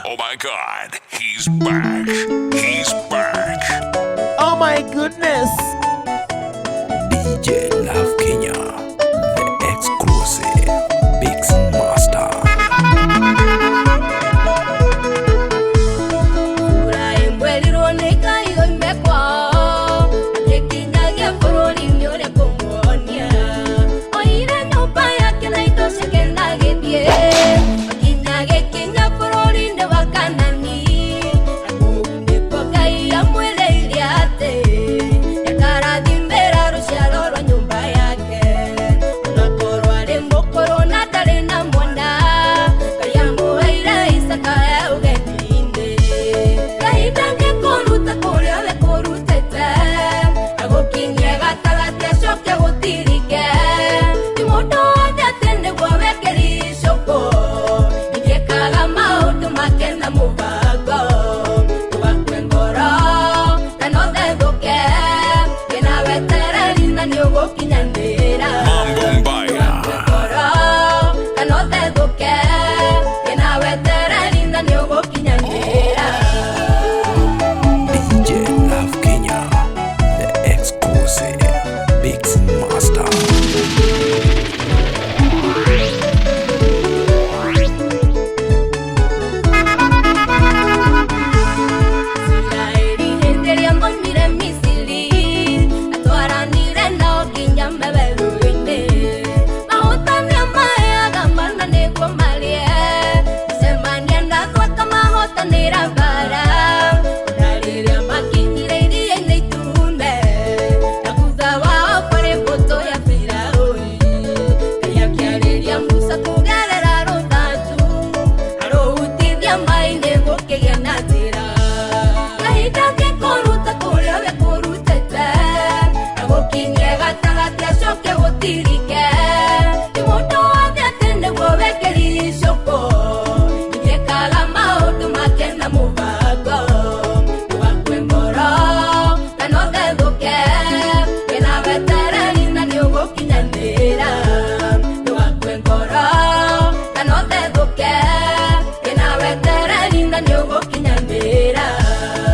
Oh my god, he's back. He's back. Oh my goodness. DJ Love Kenya, the exclusive Mix Master.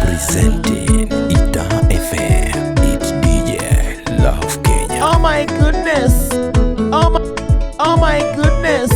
Presenting Ita FM, it's DJ Love Kenya. Oh my goodness. Oh my goodness.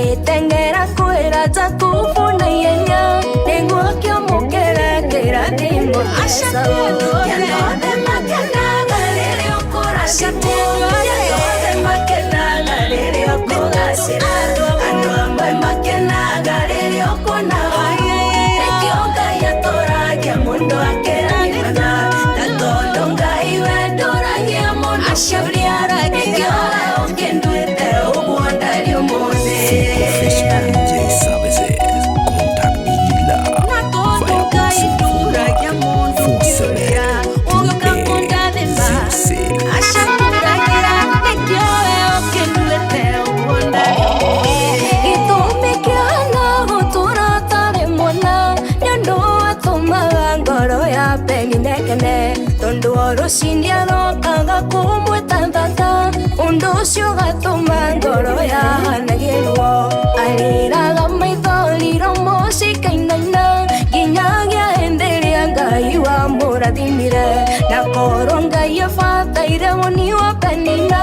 ngagitengera kwira ta kufuna yenya niguo kiamukire kirathimo yandothe makenaga rĩrĩa ũkũrathimwo yandothe makenaga rĩrĩa ũkũgacĩra andũ amwe makenaga rĩrĩa ũkũna nĩkĩo Ngai atũragia mũndũ akĩrathimana na tondũ Ngai we ndũragia mũndũ nĩkĩo ũkĩnduĩte ũguo ndari ũmũthĩ. Professional DJ services. Contact DJ Love via WhatsApp 47 tondu ruciini arokaga kumwĩtanthata ũndũ ũcio gatũma ngoro yahanagĩrwo arĩraga maithoriro mũcikainaina nginyagia hĩndĩ ĩrĩa Ngai wamũrathimire na korwo Ngai abataire woni wa penina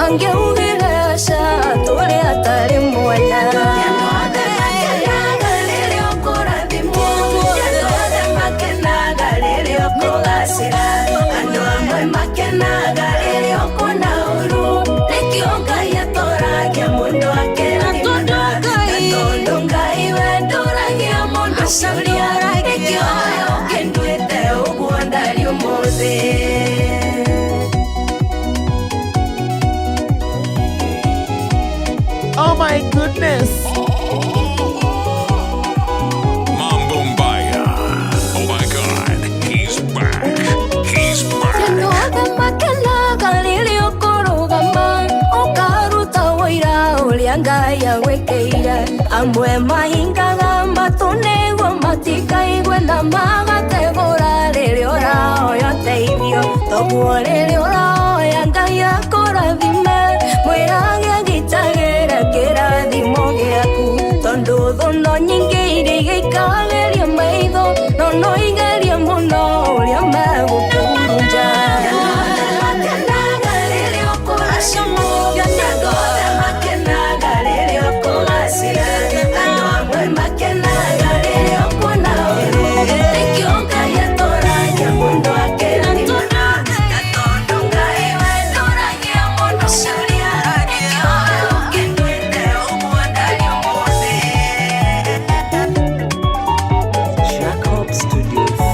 angĩugire aca tũrĩ atarĩ mwena andũ amwe makenaga rĩrĩa ũkũna ũru nĩkĩo Ngai atũragia mũndũ akĩrathimana na tondũ Ngai we ndũragia mũndũ nĩkĩo ũkĩnduĩte ũguo ndari ũmũthĩ. Oh my goodness. Mambo Mbaya. Oh my God, he's back. He's back. Yandothe makenaga rĩrĩa ũkũrũgama ũkaruta wĩra ũrĩa Ngai agwĩkĩire amwe mahingaga matũ nĩguo matikaigue na magategũra rĩrĩa ũrahoya ũteithio toguo rĩrĩa ũrahoya Ngai akũrathime mwĩrage agitagĩre kĩrathimo gĩaku tondũ thũ no nyingĩ iria igĩikageria maitho no no igerie mũno ũrĩa megũkũhurunja Jacob Studio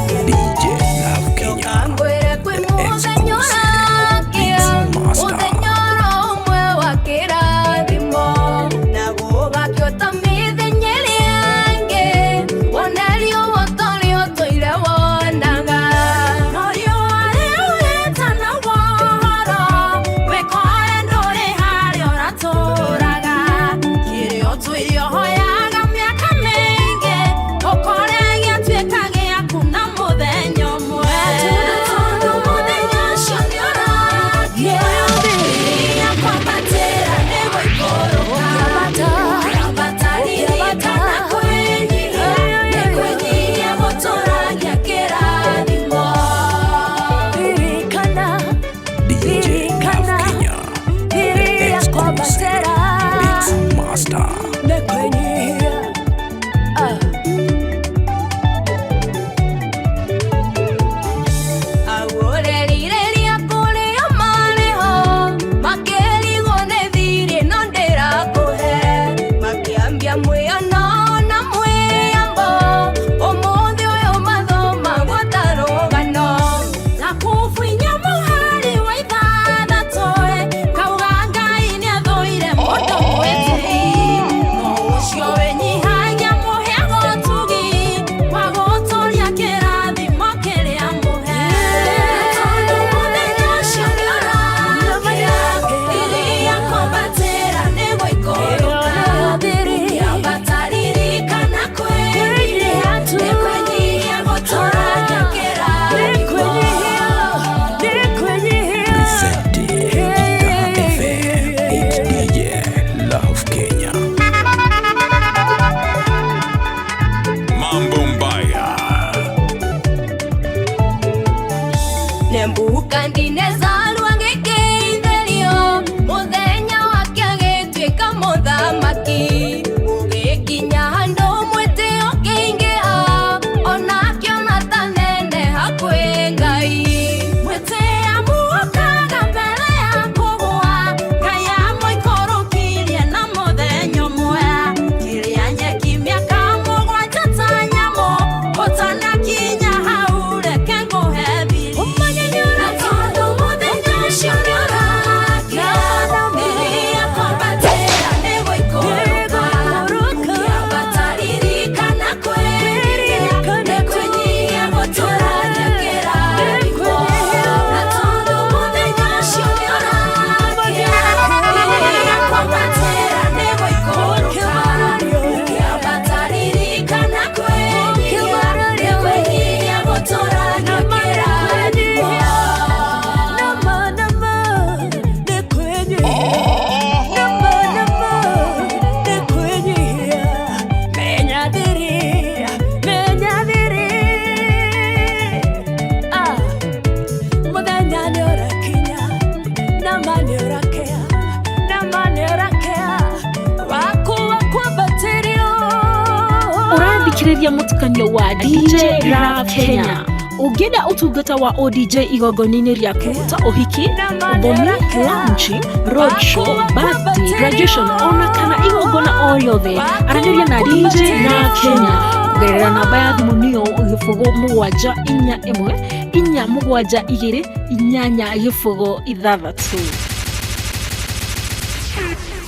thikiriria mutukanio wa DJ Rap Kenya. Ungenda utungata wa ODJ igongoni-inĩ rĩaku ta ũhiki, ũthoni, launching, roadshow, birthday, graduation ona kana igongona o yothe, aranĩria na DJ Rap Kenya kugerera namba ya thimũ nĩyo 0741472486.